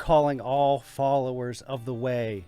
calling all followers of the way,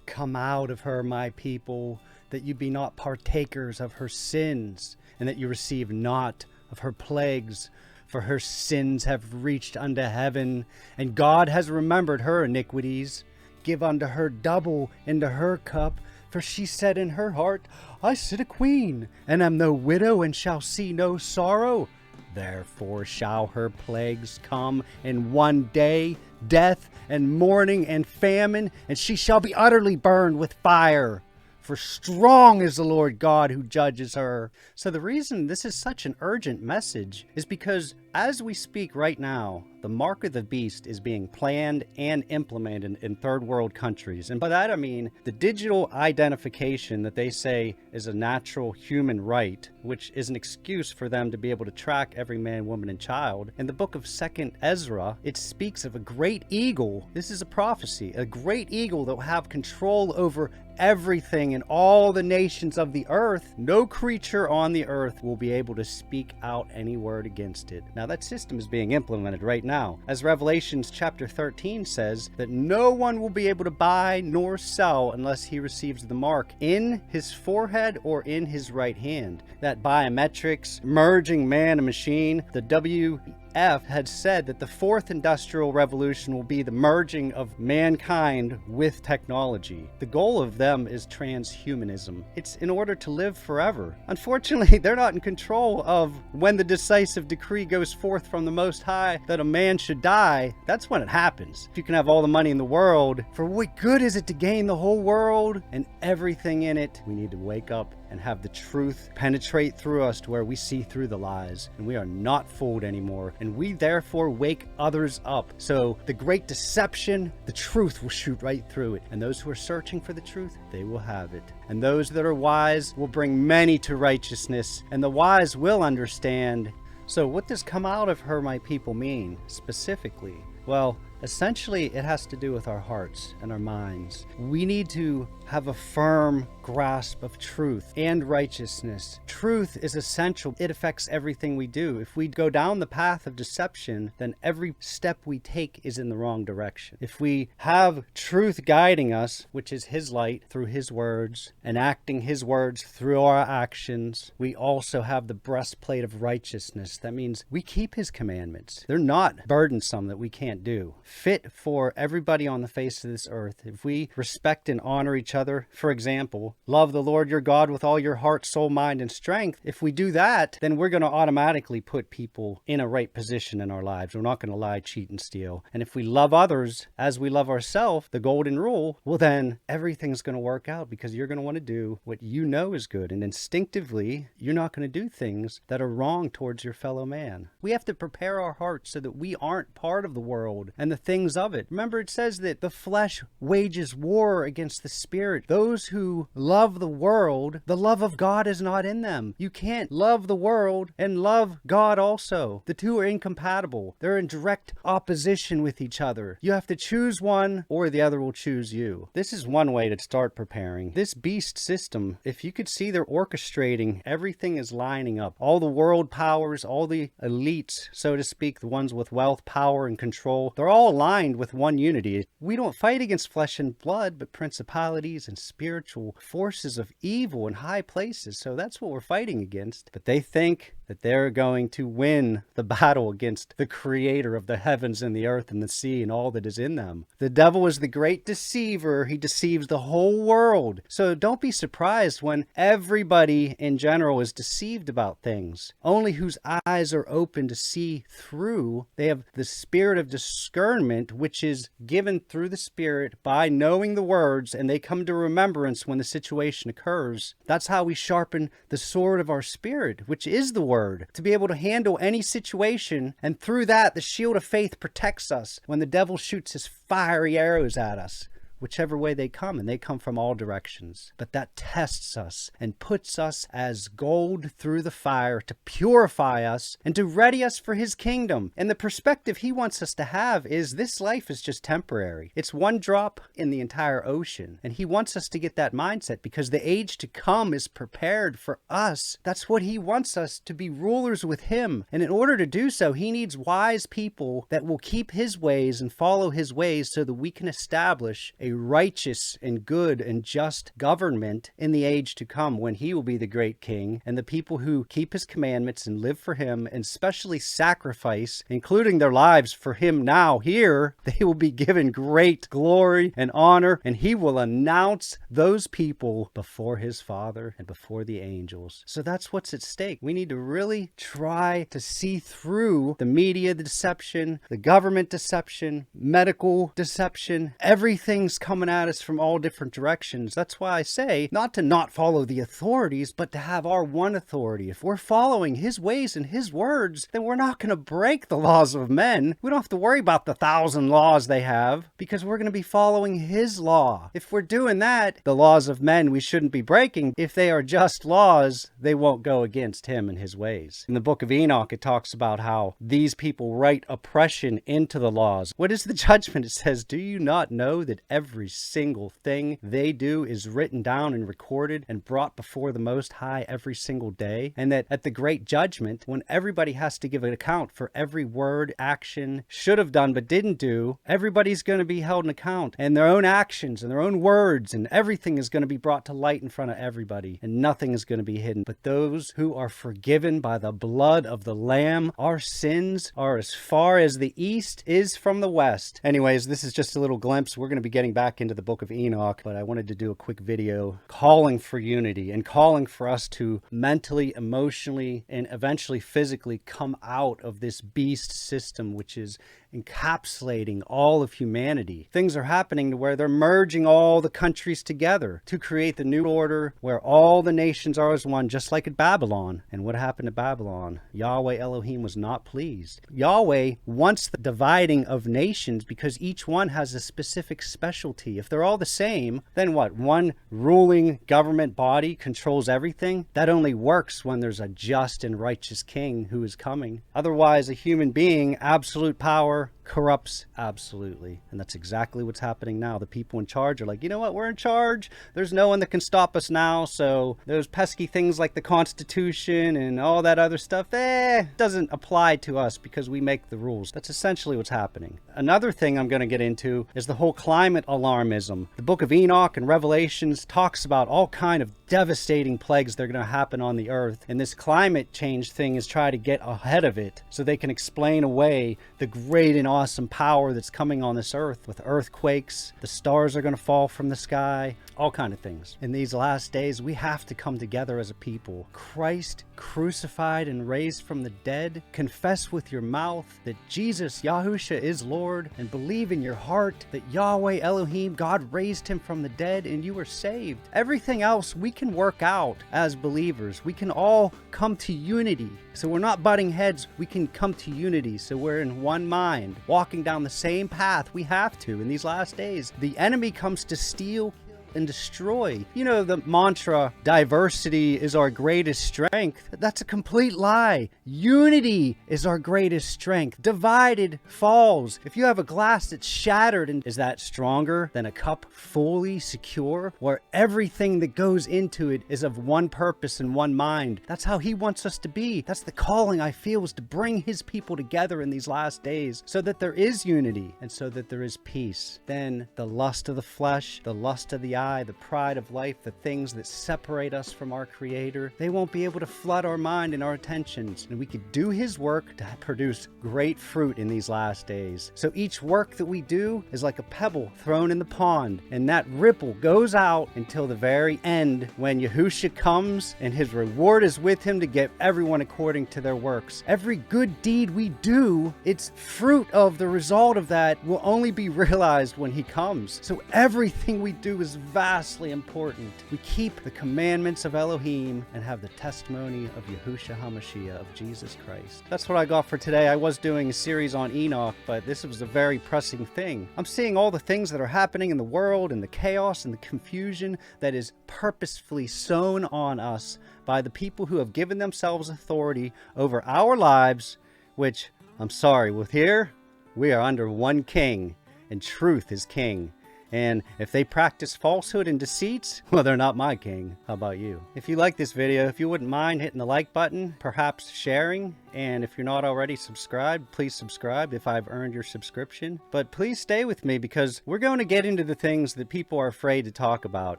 come out of her, my people, that you be not partakers of her sins, and that you receive not of her plagues. For her sins have reached unto heaven, and God has remembered her iniquities. Give unto her double into her cup, for she said in her heart, I sit a queen, and am no widow, and shall see no sorrow. Therefore shall her plagues come in one day, death and mourning and famine, and she shall be utterly burned with fire. For strong is the Lord God who judges her. So the reason this is such an urgent message is because as we speak right now, the mark of the beast is being planned and implemented in third world countries. And by that I mean the digital identification that they say is a natural human right, which is an excuse for them to be able to track every man, woman, and child. In the book of 2nd Esdras, it speaks of a great eagle. This is a prophecy, a great eagle that will have control over everything in all the nations of the earth. No creature on the earth will be able to speak out any word against it. Now that system is being implemented right now. As Revelations chapter 13 says, that no one will be able to buy nor sell unless he receives the mark in his forehead or in his right hand. That biometrics, merging man and machine, the WF had said that the fourth industrial revolution will be the merging of mankind with technology. The goal of them is transhumanism. It's in order to live forever. Unfortunately, they're not in control of when the decisive decree goes forth from the Most High that a man should die. That's when it happens. If you can have all the money in the world, for what good is it to gain the whole world and everything in it? We need to wake up and have the truth penetrate through us to where we see through the lies and we are not fooled anymore, and we therefore wake others up. So the great deception, the truth will shoot right through it, and those who are searching for the truth, they will have it. And those that are wise will bring many to righteousness, and the wise will understand. So what does come out of her, my people, mean specifically? Well, essentially it has to do with our hearts and our minds. We need to have a firm grasp of truth and righteousness. Truth is essential. It affects everything we do. If we go down the path of deception, then every step we take is in the wrong direction. If we have truth guiding us, which is his light through his words, enacting his words through our actions, we also have the breastplate of righteousness. That means we keep his commandments. They're not burdensome that we can't do. Fit for everybody on the face of this earth. If we respect and honor each other, for example, love the Lord your God with all your heart, soul, mind, and strength. If we do that, then we're going to automatically put people in a right position in our lives. We're not going to lie, cheat, and steal. And if we love others as we love ourselves, the golden rule, well then everything's going to work out, because you're going to want to do what you know is good. And instinctively, you're not going to do things that are wrong towards your fellow man. We have to prepare our hearts so that we aren't part of the world and the things of it. Remember, it says that the flesh wages war against the spirit. Those who love the world, the love of God is not in them. You can't love the world and love God also. The two are incompatible. They're in direct opposition with each other. You have to choose one, or the other will choose you. This is one way to start preparing. This beast system, if you could see, they're orchestrating. Everything is lining up. All the world powers, all the elites, so to speak, the ones with wealth, power, and control, they're all aligned with one unity. We don't fight against flesh and blood, but principalities and spiritual forces of evil in high places. So that's what we're fighting against. But they think that they're going to win the battle against the creator of the heavens and the earth and the sea and all that is in them. The devil is the great deceiver. He deceives the whole world. So don't be surprised when everybody in general is deceived about things. Only whose eyes are open to see through. They have the spirit of discernment, which is given through the Spirit by knowing the words, and they come to remembrance when the situation occurs. That's how we sharpen the sword of our spirit, which is the word, to be able to handle any situation. And through that, the shield of faith protects us when the devil shoots his fiery arrows at us. whichever way they come, and they come from all directions. But that tests us and puts us as gold through the fire to purify us and to ready us for his kingdom. And the perspective he wants us to have is this life is just temporary. It's one drop in the entire ocean. And he wants us to get that mindset because the age to come is prepared for us. That's what he wants us to be, rulers with him. And in order to do so, he needs wise people that will keep his ways and follow his ways so that we can establish a righteous and good and just government in the age to come when he will be the great king. And the people who keep his commandments and live for him and especially sacrifice, including their lives for him now here, they will be given great glory and honor, and he will announce those people before his Father and before the angels. So that's what's at stake. We need to really try to see through the media deception, the government deception, medical deception. Everything's coming at us from all different directions. That's why I say not to not follow the authorities, but to have our one authority. If we're following his ways and his words, then we're not going to break the laws of men. We don't have to worry about the 1,000 laws they have because we're going to be following his law. If we're doing that, the laws of men we shouldn't be breaking. If they are just laws, they won't go against him and his ways. In the book of Enoch, it talks about how these people write oppression into the laws. What is the judgment? It says, do you not know that every single thing they do is written down and recorded and brought before the Most High every single day? And that at the great judgment, when everybody has to give an account for every word, action, should have done but didn't do, everybody's going to be held in account, and their own actions and their own words and everything is going to be brought to light in front of everybody, and nothing is going to be hidden. But those who are forgiven by the blood of the Lamb, our sins are as far as the east is from the west. Anyways, this is just a little glimpse. We're going to be getting back into the book of Enoch, but I wanted to do a quick video calling for unity and calling for us to mentally, emotionally, and eventually physically come out of this beast system, which is encapsulating all of humanity. Things are happening to where they're merging all the countries together to create the new order where all the nations are as one, just like at Babylon. And what happened to Babylon? Yahweh Elohim was not pleased. Yahweh wants the dividing of nations because each one has a specific specialty. If they're all the same, then what? One ruling government body controls everything? That only works when there's a just and righteous king who is coming. Otherwise, a human being, absolute power, corrupts absolutely. And that's exactly what's happening now. The people in charge are like, you know what, we're in charge. There's no one that can stop us now. So those pesky things like the Constitution and all that other stuff, doesn't apply to us because we make the rules. That's essentially what's happening. Another thing I'm going to get into is the whole climate alarmism. The book of Enoch and Revelations talks about all kind of devastating plagues that are going to happen on the earth. And this climate change thing is trying to get ahead of it so they can explain away the great and awesome power that's coming on this earth with earthquakes. The stars are going to fall from the sky, all kind of things. In these last days, we have to come together as a people. Christ crucified and raised from the dead. Confess with your mouth that Jesus, Yahusha, is Lord, and believe in your heart that Yahweh Elohim, God raised him from the dead, and you are saved. Everything else we can work out as believers. We can all come to unity. So we're not butting heads. We can come to unity. So we're in one mind, walking down the same path we have to in these last days. The enemy comes to steal and destroy. You know the mantra, diversity is our greatest strength. That's a complete lie. Unity is our greatest strength. Divided falls. If you have a glass that's shattered, and is that stronger than a cup fully secure, where everything that goes into it is of one purpose and one mind? That's how he wants us to be. That's the calling I feel, is to bring his people together in these last days so that there is unity and so that there is peace. Then the lust of the flesh, the lust of the eye, the pride of life, the things that separate us from our Creator, they won't be able to flood our mind and our attentions. And we could do his work to produce great fruit in these last days. So each work that we do is like a pebble thrown in the pond, and that ripple goes out until the very end when Yahusha comes and his reward is with him to get everyone according to their works. Every good deed we do, its fruit of the result of that will only be realized when he comes. So everything we do is vastly important. We keep the commandments of Elohim and have the testimony of Yahusha HaMashiach, of Jesus Christ. That's what I got for today. I was doing a series on Enoch, but this was a very pressing thing. I'm seeing all the things that are happening in the world and the chaos and the confusion that is purposefully sown on us by the people who have given themselves authority over our lives, which, I'm sorry, with here, we are under one king, and truth is king. And if they practice falsehood and deceits, well, they're not my king. How about you? If you like this video, if you wouldn't mind hitting the like button, perhaps sharing, and if you're not already subscribed, please subscribe if I've earned your subscription. But please stay with me, because we're going to get into the things that people are afraid to talk about.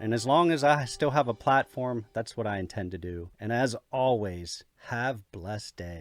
And as long as I still have a platform, that's what I intend to do. And as always, have a blessed day.